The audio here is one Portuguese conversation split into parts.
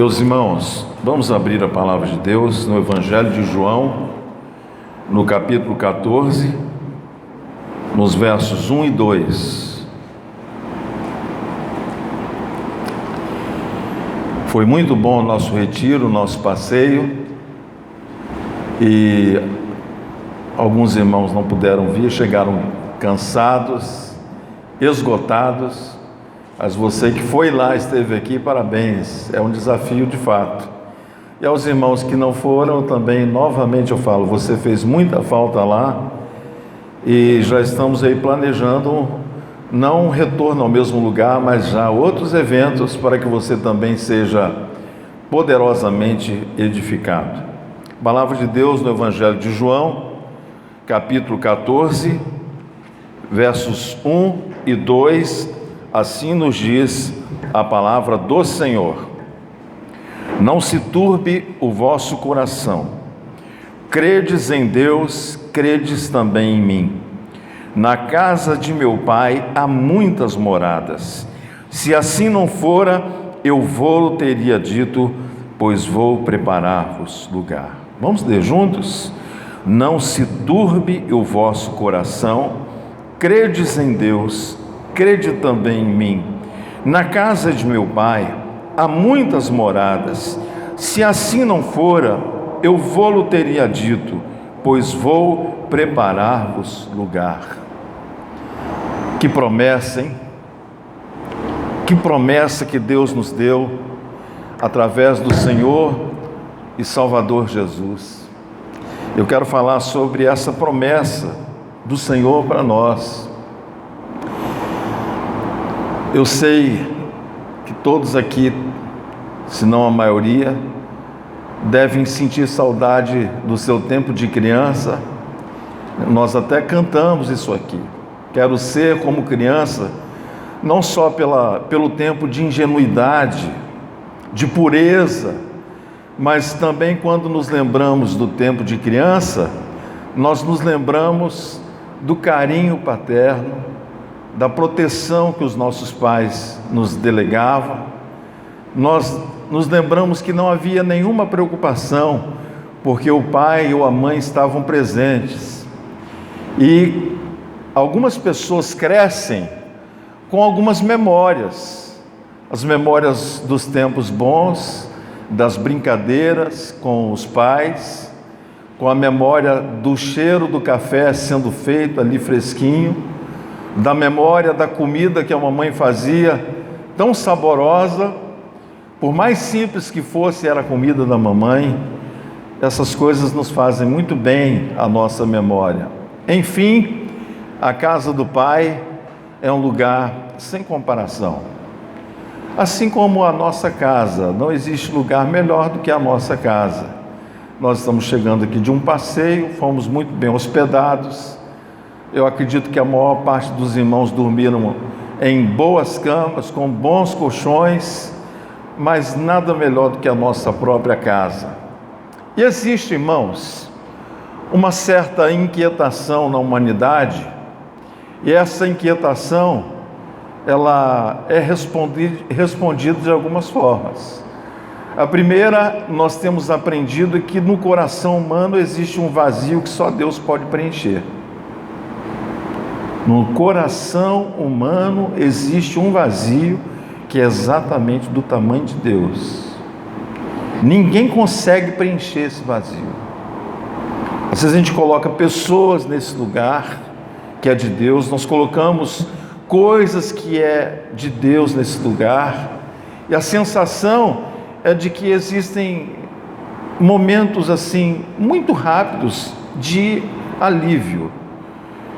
Meus irmãos, vamos abrir a palavra de Deus no Evangelho de João, no capítulo 14, nos versos 1 e 2. Foi muito bom o nosso retiro, o nosso passeio, e alguns irmãos não puderam vir, chegaram cansados, esgotados. Mas você que foi lá, esteve aqui, parabéns, é um desafio de fato. E aos irmãos que não foram também, novamente eu falo, você fez muita falta lá, e já estamos aí planejando, não um retorno ao mesmo lugar, mas já outros eventos para que você também seja poderosamente edificado. Palavra de Deus no Evangelho de João, capítulo 14, versos 1 e 2, assim nos diz a palavra do Senhor: não se turbe o vosso coração, credes em Deus, credes também em mim. Na casa de meu Pai há muitas moradas, se assim não fora, eu vou teria dito, pois vou preparar-vos lugar. Vamos ler juntos? Não se turbe o vosso coração, credes em Deus, crede também em mim. Na casa de meu Pai há muitas moradas, se assim não fora, eu vou-lo teria dito, pois vou preparar-vos lugar. Que promessa, hein? Que promessa que Deus nos deu através do Senhor e Salvador Jesus. Eu quero falar sobre essa promessa do Senhor para nós. Eu sei que todos aqui, se não a maioria, devem sentir saudade do seu tempo de criança. Nós até cantamos isso aqui. Quero ser como criança, não só pelo tempo de ingenuidade, de pureza, mas também quando nos lembramos do tempo de criança, nós nos lembramos do carinho paterno, da proteção que os nossos pais nos delegavam. Nós nos lembramos que não havia nenhuma preocupação, porque o pai ou a mãe estavam presentes. E algumas pessoas crescem com algumas memórias, as memórias dos tempos bons, das brincadeiras com os pais, com a memória do cheiro do café sendo feito ali fresquinho, da memória da comida que a mamãe fazia, tão saborosa, por mais simples que fosse era a comida da mamãe. Essas coisas nos fazem muito bem à nossa memória. Enfim, a casa do Pai é um lugar sem comparação. Assim como a nossa casa, não existe lugar melhor do que a nossa casa. Nós estamos chegando aqui de um passeio, fomos muito bem hospedados. Eu acredito que a maior parte dos irmãos dormiram em boas camas, com bons colchões, mas nada melhor do que a nossa própria casa. E existe, irmãos, uma certa inquietação na humanidade, e essa inquietação, ela é respondida de algumas formas. A primeira, nós temos aprendido que no coração humano existe um vazio que só Deus pode preencher. No coração humano existe um vazio que é exatamente do tamanho de Deus. Ninguém consegue preencher esse vazio. Às vezes a gente coloca pessoas nesse lugar que é de Deus, nós colocamos coisas que é de Deus nesse lugar, e a sensação é de que existem momentos assim, muito rápidos de alívio,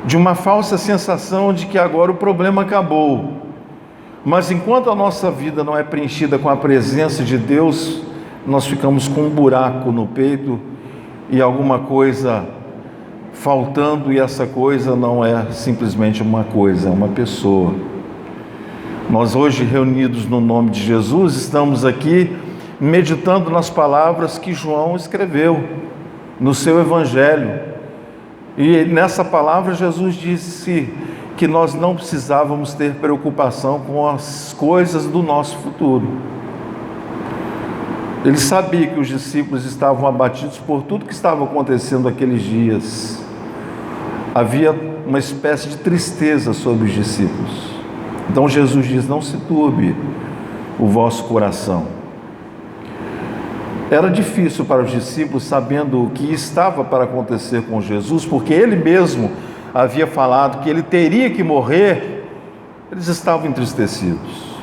de uma falsa sensação de que agora o problema acabou. Mas enquanto a nossa vida não é preenchida com a presença de Deus, nós ficamos com um buraco no peito e alguma coisa faltando, e essa coisa não é simplesmente uma coisa, é uma pessoa. Nós hoje, reunidos no nome de Jesus, estamos aqui meditando nas palavras que João escreveu no seu Evangelho. E nessa palavra Jesus disse que nós não precisávamos ter preocupação com as coisas do nosso futuro. Ele sabia que os discípulos estavam abatidos por tudo que estava acontecendo aqueles dias. Havia uma espécie de tristeza sobre os discípulos. Então Jesus diz: não se turbe o vosso coração. Era difícil para os discípulos, sabendo o que estava para acontecer com Jesus, porque ele mesmo havia falado que ele teria que morrer. Eles estavam entristecidos.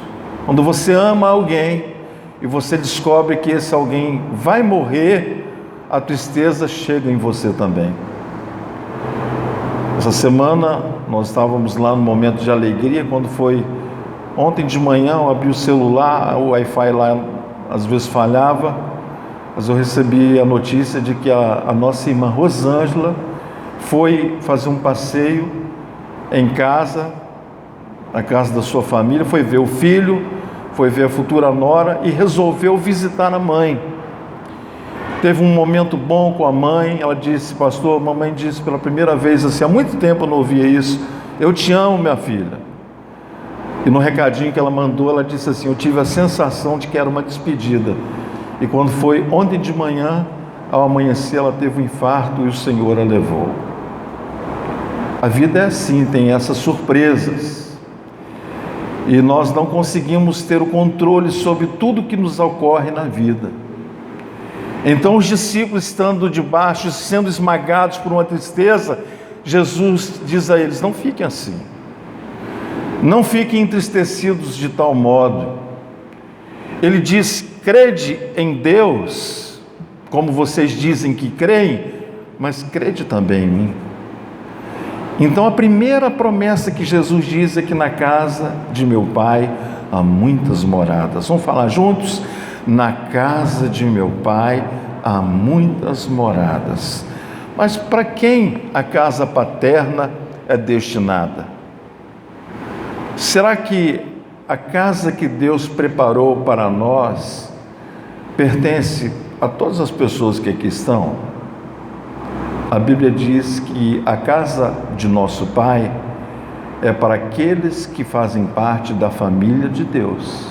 Quando você ama alguém e você descobre que esse alguém vai morrer, a tristeza chega em você também. Essa semana nós estávamos lá no momento de alegria, quando foi ontem de manhã, eu abri o celular, o Wi-Fi lá às vezes falhava, mas eu recebi a notícia de que a nossa irmã Rosângela foi fazer um passeio em casa, na casa da sua família, foi ver o filho, foi ver a futura nora e resolveu visitar a mãe. Teve um momento bom com a mãe. Ela disse: pastor, a mamãe disse pela primeira vez assim, há muito tempo eu não ouvia isso: eu te amo, minha filha. E no recadinho que ela mandou, ela disse assim: eu tive a sensação de que era uma despedida. E quando foi ontem de manhã, ao amanhecer, ela teve um infarto e o Senhor a levou. A vida é assim, tem essas surpresas. E nós não conseguimos ter o controle sobre tudo que nos ocorre na vida. Então os discípulos, estando debaixo, sendo esmagados por uma tristeza, Jesus diz a eles: não fiquem assim, não fiquem entristecidos de tal modo. Ele diz: crede em Deus, como vocês dizem que creem, mas crede também em mim. Então a primeira promessa que Jesus diz é que na casa de meu Pai há muitas moradas. Vamos falar juntos? Na casa de meu Pai há muitas moradas. Mas para quem a casa paterna é destinada? Será que a casa que Deus preparou para nós pertence a todas as pessoas que aqui estão? A Bíblia diz que a casa de nosso Pai é para aqueles que fazem parte da família de Deus.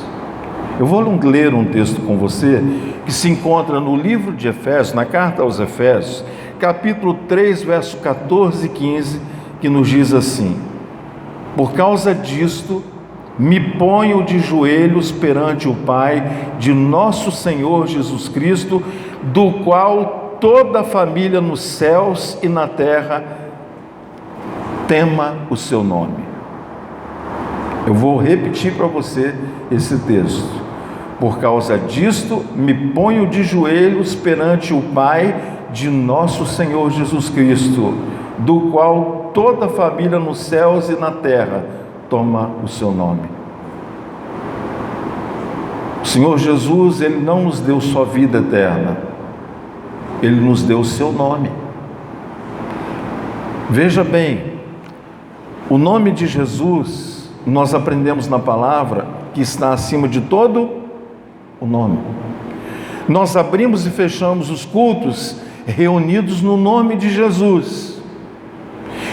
Eu vou ler um texto com você que se encontra no livro de Efésios, na carta aos Efésios, capítulo 3, verso 14 e 15, que nos diz assim: por causa disto, me ponho de joelhos perante o Pai de nosso Senhor Jesus Cristo, do qual toda a família nos céus e na terra tema o seu nome. Eu vou repetir para você esse texto. Por causa disto, me ponho de joelhos perante o Pai de nosso Senhor Jesus Cristo, do qual toda a família nos céus e na terra toma o seu nome. O Senhor Jesus, Ele não nos deu só vida eterna, Ele nos deu o seu nome. Veja bem, o nome de Jesus, nós aprendemos na palavra que está acima de todo o nome. Nós abrimos e fechamos os cultos reunidos no nome de Jesus.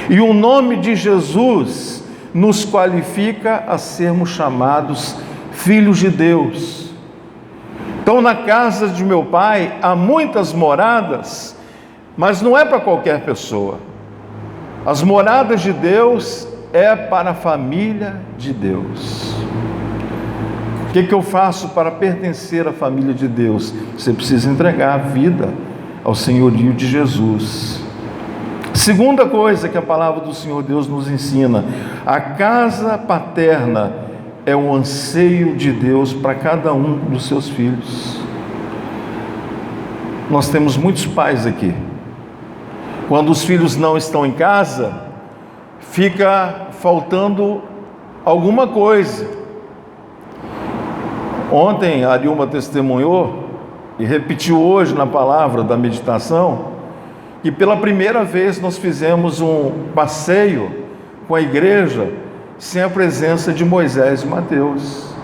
E o nome de Jesus nos qualifica a sermos chamados filhos de Deus. Então, na casa de meu Pai há muitas moradas, mas não é para qualquer pessoa. As moradas de Deus é para a família de Deus. O que eu faço para pertencer à família de Deus? Você precisa entregar a vida ao senhorio de Jesus. Segunda coisa que a palavra do Senhor Deus nos ensina: a casa paterna é um anseio de Deus para cada um dos seus filhos. Nós temos muitos pais aqui. Quando os filhos não estão em casa, fica faltando alguma coisa. Ontem a Arilma testemunhou e repetiu hoje na palavra da meditação que pela primeira vez nós fizemos um passeio com a igreja sem a presença de Moisés e Mateus.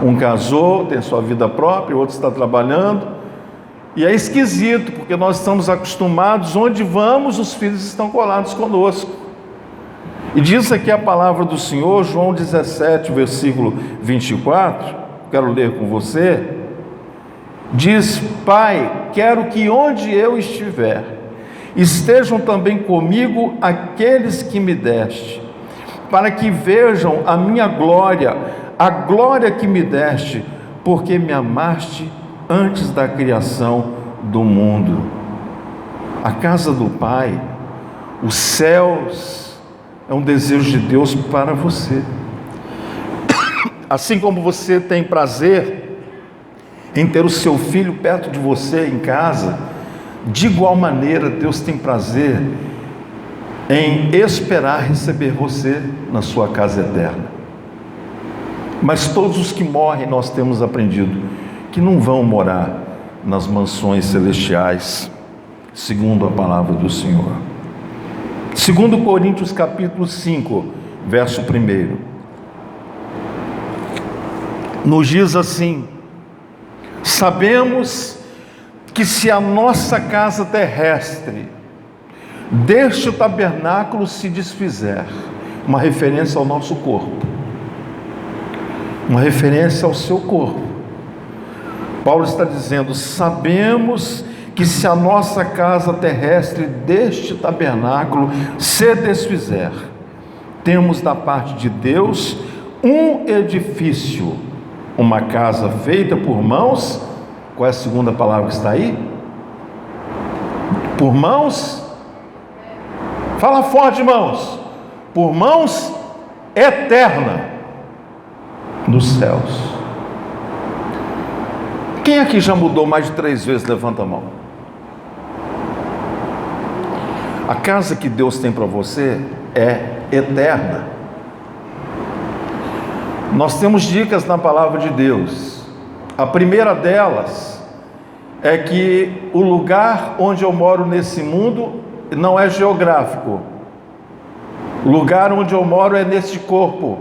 Um casou, tem sua vida própria, o outro está trabalhando, e é esquisito, porque nós estamos acostumados, onde vamos, os filhos estão colados conosco. E diz aqui a palavra do Senhor, João 17, versículo 24, quero ler com você. Diz: Pai, quero que onde eu estiver, estejam também comigo aqueles que me deste, para que vejam a minha glória, a glória que me deste, porque me amaste antes da criação do mundo. A casa do Pai, os céus, é um desejo de Deus para você. Assim como você tem prazer em ter o seu filho perto de você em casa, de igual maneira Deus tem prazer em esperar receber você na sua casa eterna. Mas todos os que morrem, nós temos aprendido que não vão morar nas mansões celestiais, segundo a palavra do Senhor. 2 Coríntios capítulo 5, verso 1, nos diz assim: sabemos que se a nossa casa terrestre deste tabernáculo se desfizer, uma referência ao nosso corpo, uma referência ao seu corpo, Paulo está dizendo: sabemos que se a nossa casa terrestre deste tabernáculo se desfizer, temos da parte de Deus um edifício, uma casa feita por mãos. Qual é a segunda palavra que está aí? Por mãos? Fala forte, irmãos. Por mãos eterna nos céus. Quem aqui já mudou mais de 3 vezes? Levanta a mão. A casa que Deus tem para você é eterna. Nós temos dicas na palavra de Deus. A primeira delas é que o lugar onde eu moro nesse mundo não é geográfico. O lugar onde eu moro é nesse corpo.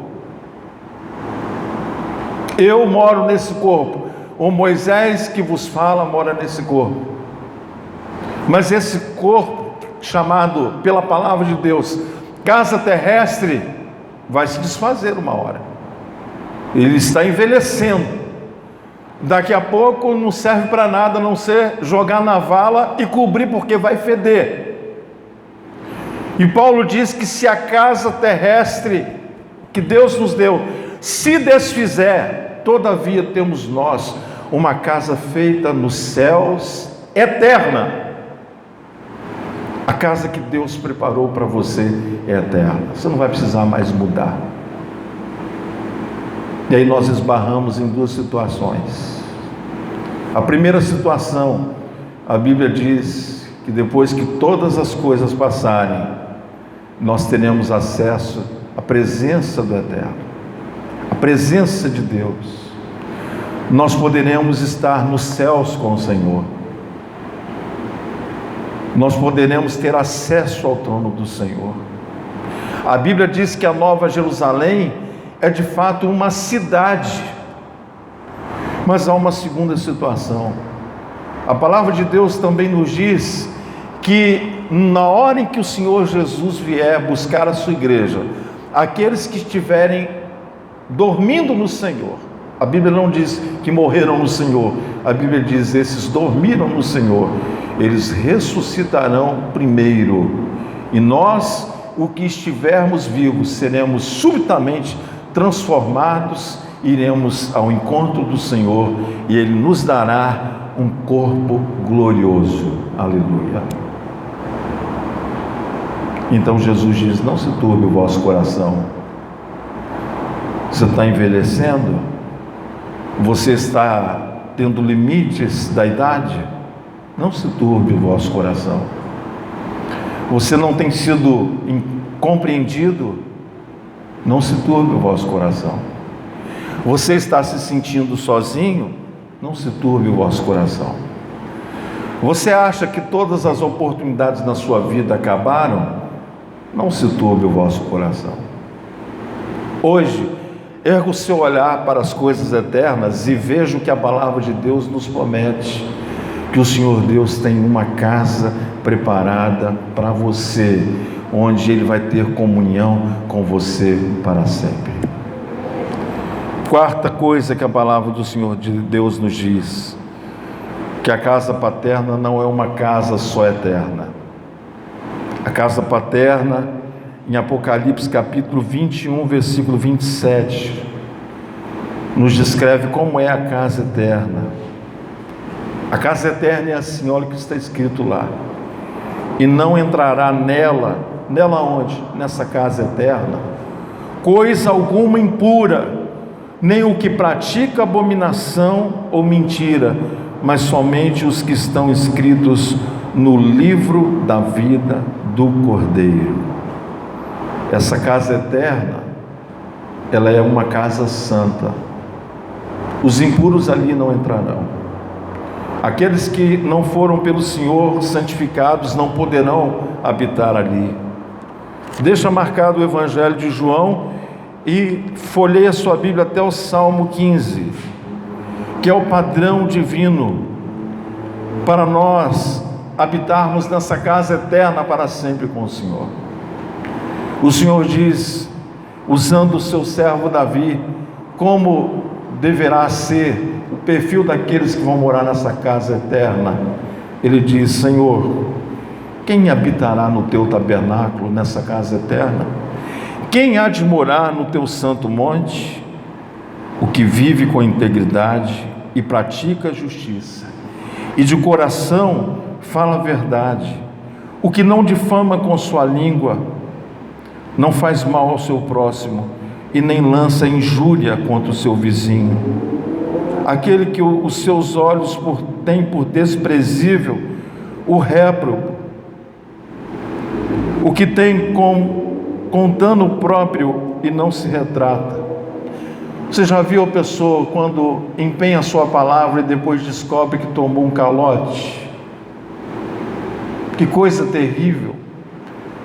Eu moro nesse corpo. O Moisés que vos fala mora nesse corpo. Mas esse corpo, chamado pela palavra de Deus casa terrestre, vai se desfazer uma hora. Ele está envelhecendo. Daqui a pouco não serve para nada a não ser jogar na vala e cobrir, porque vai feder. E Paulo diz que se a casa terrestre que Deus nos deu se desfizer, todavia temos nós uma casa feita nos céus, eterna. A casa que Deus preparou para você é eterna. Você não vai precisar mais mudar. E aí nós esbarramos em 2 situações. A primeira situação, a Bíblia diz que depois que todas as coisas passarem, nós teremos acesso à presença do Eterno, à presença de Deus. Nós poderemos estar nos céus com o Senhor. Nós poderemos ter acesso ao trono do Senhor. A Bíblia diz que a Nova Jerusalém é de fato uma cidade. Mas há uma segunda situação. A palavra de Deus também nos diz que na hora em que o Senhor Jesus vier buscar a sua igreja, aqueles que estiverem dormindo no Senhor, a Bíblia não diz que morreram no Senhor, a Bíblia diz: esses dormiram no Senhor, eles ressuscitarão primeiro, e nós, o que estivermos vivos, seremos subitamente transformados, iremos ao encontro do Senhor, e Ele nos dará um corpo glorioso. Aleluia. Então Jesus diz: não se turbe o vosso coração. Você está envelhecendo? Você está tendo limites da idade? Não se turbe o vosso coração. Você não tem sido compreendido? Não se turbe o vosso coração. Você está se sentindo sozinho? Não se turbe o vosso coração. Você acha que todas as oportunidades na sua vida acabaram? Não se turbe o vosso coração. Hoje, erga o seu olhar para as coisas eternas e veja o que a palavra de Deus nos promete, que o Senhor Deus tem uma casa preparada para você, onde Ele vai ter comunhão com você para sempre. Quarta coisa que a palavra do Senhor de Deus nos diz: que a casa paterna não é uma casa só eterna. A casa paterna, em Apocalipse capítulo 21, versículo 27, nos descreve como é a casa eterna. A casa eterna é assim, olha o que está escrito lá: e não entrará nela onde? Nessa casa eterna, coisa alguma impura, nem o que pratica abominação ou mentira, mas somente os que estão escritos no livro da vida do Cordeiro. Essa casa eterna, ela é uma casa santa. Os impuros ali não entrarão. Aqueles que não foram pelo Senhor santificados não poderão habitar ali. Deixa marcado o Evangelho de João e folheia sua Bíblia até o Salmo 15, que é o padrão divino para nós habitarmos nessa casa eterna para sempre com o Senhor. O Senhor diz, usando o seu servo Davi, como deverá ser o perfil daqueles que vão morar nessa casa eterna. Ele diz: Senhor, quem habitará no teu tabernáculo, nessa casa eterna? Quem há de morar no teu santo monte? O que vive com integridade e pratica a justiça, e de coração fala a verdade, o que não difama com sua língua, não faz mal ao seu próximo, e nem lança injúria contra o seu vizinho. Aquele que os seus olhos têm por desprezível o réprobo, o que tem com dano próprio e não se retrata. Você já viu a pessoa quando empenha a sua palavra e depois descobre que tomou um calote? Que coisa terrível!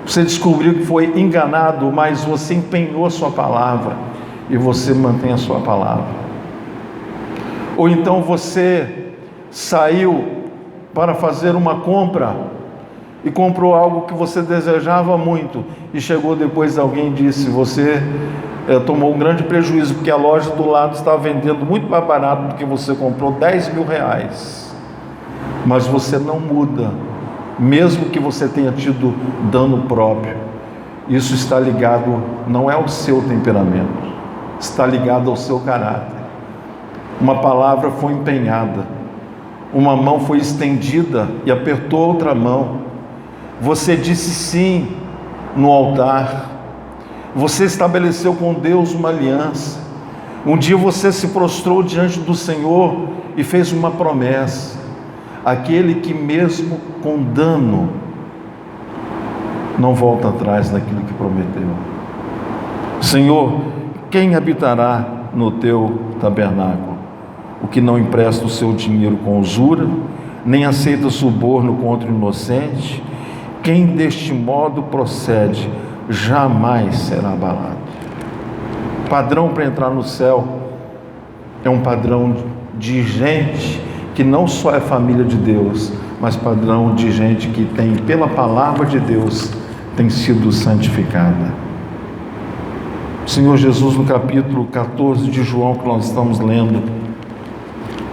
Você descobriu que foi enganado, mas você empenhou a sua palavra e você mantém a sua palavra. Ou então você saiu para fazer uma compra e comprou algo que você desejava muito e chegou depois, alguém disse: você tomou um grande prejuízo, porque a loja do lado estava vendendo muito mais barato do que você comprou, R$10.000, mas você não muda, mesmo que você tenha tido dano próprio. Isso está ligado, não é ao seu temperamento, está ligado ao seu caráter. Uma palavra foi empenhada, uma mão foi estendida e apertou outra mão. Você disse sim no altar, você estabeleceu com Deus uma aliança. Um dia você se prostrou diante do Senhor e fez uma promessa: aquele que mesmo com dano não volta atrás daquilo que prometeu. Senhor, quem habitará no teu tabernáculo? O que não empresta o seu dinheiro com usura, nem aceita suborno contra o inocente. Quem deste modo procede, jamais será abalado. Padrão para entrar no céu é um padrão de gente que não só é família de Deus, mas padrão de gente que tem, pela palavra de Deus, tem sido santificada. O Senhor Jesus, no capítulo 14 de João, que nós estamos lendo,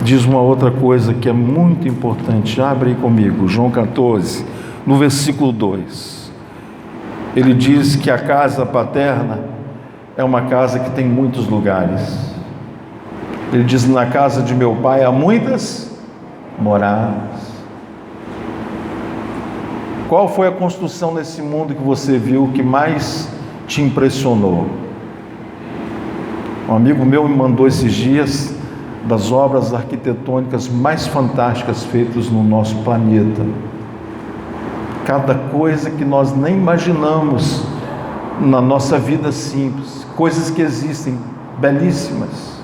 diz uma outra coisa que é muito importante. Abre aí comigo, João 14, no versículo 2. Ele diz que a casa paterna é uma casa que tem muitos lugares. Ele diz: na casa de meu pai há muitas moradas. Qual foi a construção nesse mundo que você viu que mais te impressionou? Um amigo meu me mandou esses dias das obras arquitetônicas mais fantásticas feitas no nosso planeta. Cada coisa que nós nem imaginamos na nossa vida simples, coisas que existem, belíssimas,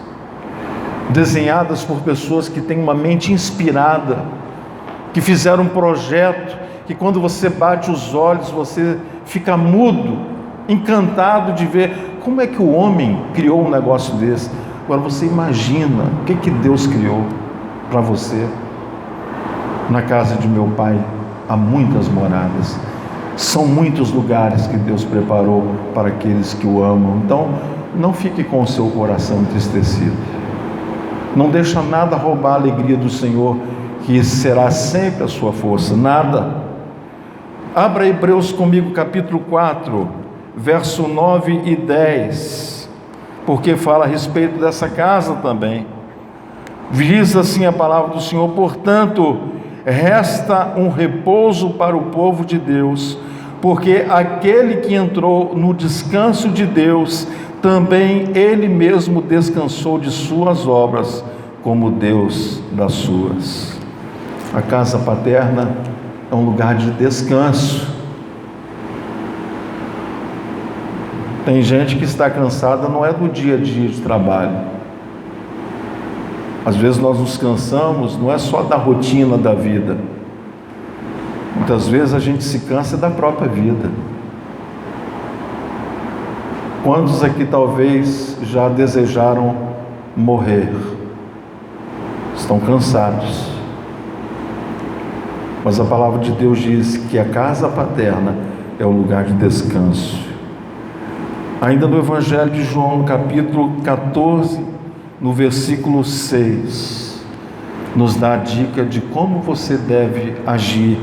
desenhadas por pessoas que têm uma mente inspirada, que fizeram um projeto que quando você bate os olhos, você fica mudo, encantado de ver como é que o homem criou um negócio desse. Agora você imagina o que Deus criou para você. Na casa de meu pai há muitas moradas, são muitos lugares que Deus preparou para aqueles que o amam. Então não fique com o seu coração entristecido, não deixa nada roubar a alegria do Senhor que será sempre a sua força, nada. Abra Hebreus comigo, capítulo 4, verso 9 e 10, porque fala a respeito dessa casa também. Diz assim a palavra do Senhor: portanto, resta um repouso para o povo de Deus, porque aquele que entrou no descanso de Deus, também ele mesmo descansou de suas obras, como Deus das suas. A casa paterna é um lugar de descanso. Tem gente que está cansada, não é do dia a dia de trabalho. Às vezes nós nos cansamos, não é só da rotina da vida. Muitas vezes a gente se cansa da própria vida. Quantos aqui talvez já desejaram morrer? Estão cansados. Mas a palavra de Deus diz que a casa paterna é o lugar de descanso. Ainda no Evangelho de João, capítulo 14, no versículo 6, nos dá a dica de como você deve agir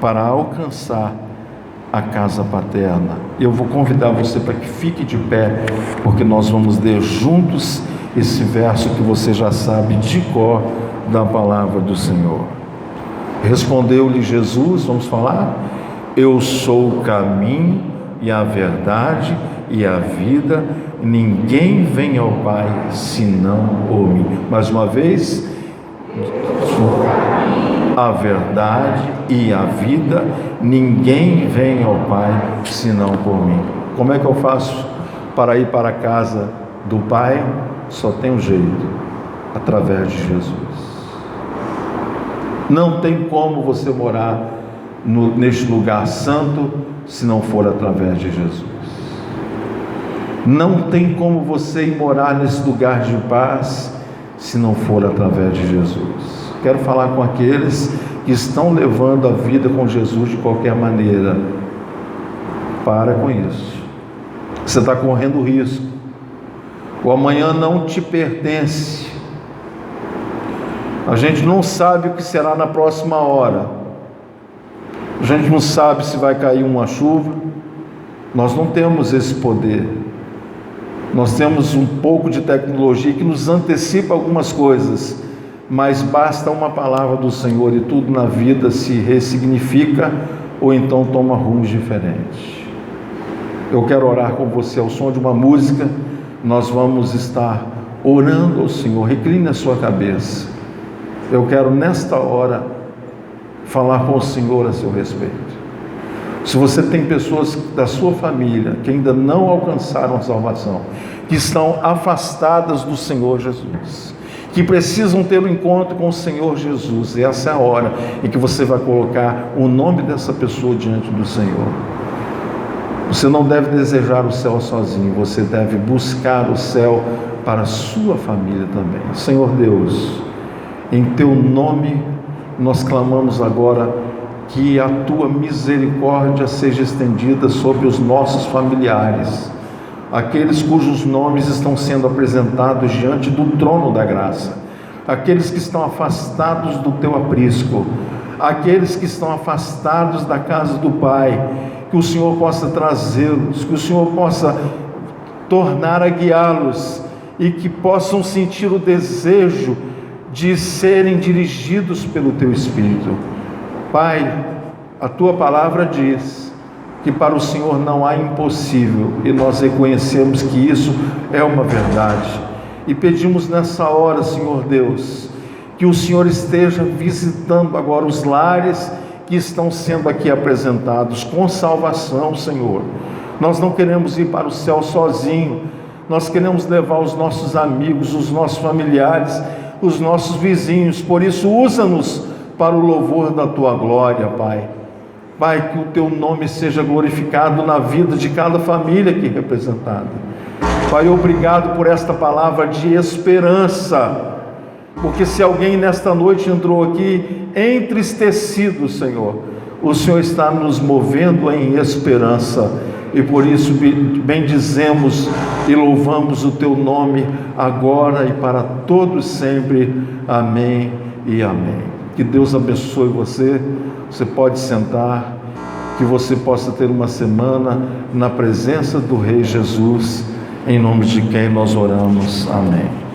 para alcançar a casa paterna. Eu vou convidar você para que fique de pé, porque nós vamos ler juntos esse verso que você já sabe de cor da palavra do Senhor. Respondeu-lhe Jesus, vamos falar: eu sou o caminho e a verdade e a vida, ninguém vem ao Pai senão por mim. Mais uma vez, a verdade e a vida, ninguém vem ao Pai senão por mim. Como é que eu faço para ir para a casa do Pai? Só tem um jeito: através de Jesus. Não tem como você morar neste lugar santo se não for através de Jesus. Não tem como você ir morar nesse lugar de paz se não for através de Jesus. Quero falar com aqueles que estão levando a vida com Jesus de qualquer maneira. Para com isso. Você está correndo risco. O amanhã não te pertence. A gente não sabe o que será na próxima hora. A gente não sabe se vai cair uma chuva. Nós não temos esse poder. Nós temos um pouco de tecnologia que nos antecipa algumas coisas, mas basta uma palavra do Senhor e tudo na vida se ressignifica ou então toma rumos diferentes. Eu quero orar com você ao som de uma música. Nós vamos estar orando ao Senhor. Recline a sua cabeça. Eu quero nesta hora falar com o Senhor a seu respeito. Se você tem pessoas da sua família que ainda não alcançaram a salvação, que estão afastadas do Senhor Jesus, que precisam ter um encontro com o Senhor Jesus, e essa é a hora em que você vai colocar o nome dessa pessoa diante do Senhor. Você não deve desejar o céu sozinho, você deve buscar o céu para a sua família também. Senhor Deus, em Teu nome nós clamamos agora que a Tua misericórdia seja estendida sobre os nossos familiares, aqueles cujos nomes estão sendo apresentados diante do trono da graça, aqueles que estão afastados do Teu aprisco, aqueles que estão afastados da casa do Pai, que o Senhor possa trazê-los, que o Senhor possa tornar a guiá-los e que possam sentir o desejo de serem dirigidos pelo Teu Espírito. Pai, a Tua palavra diz que para o Senhor não há impossível, e nós reconhecemos que isso é uma verdade, e pedimos nessa hora, Senhor Deus, que o Senhor esteja visitando agora os lares que estão sendo aqui apresentados com salvação, Senhor. Nós não queremos ir para o céu sozinho, nós queremos levar os nossos amigos, os nossos familiares, os nossos vizinhos. Por isso, usa-nos para o louvor da Tua glória, Pai. Pai, que o Teu nome seja glorificado na vida de cada família aqui representada. Pai, obrigado por esta palavra de esperança, porque se alguém nesta noite entrou aqui entristecido, Senhor, o Senhor está nos movendo em esperança, e por isso bendizemos e louvamos o Teu nome agora e para todos sempre. Amém e amém. Que Deus abençoe você. Você pode sentar. Que você possa ter uma semana na presença do Rei Jesus, em nome de quem nós oramos. Amém.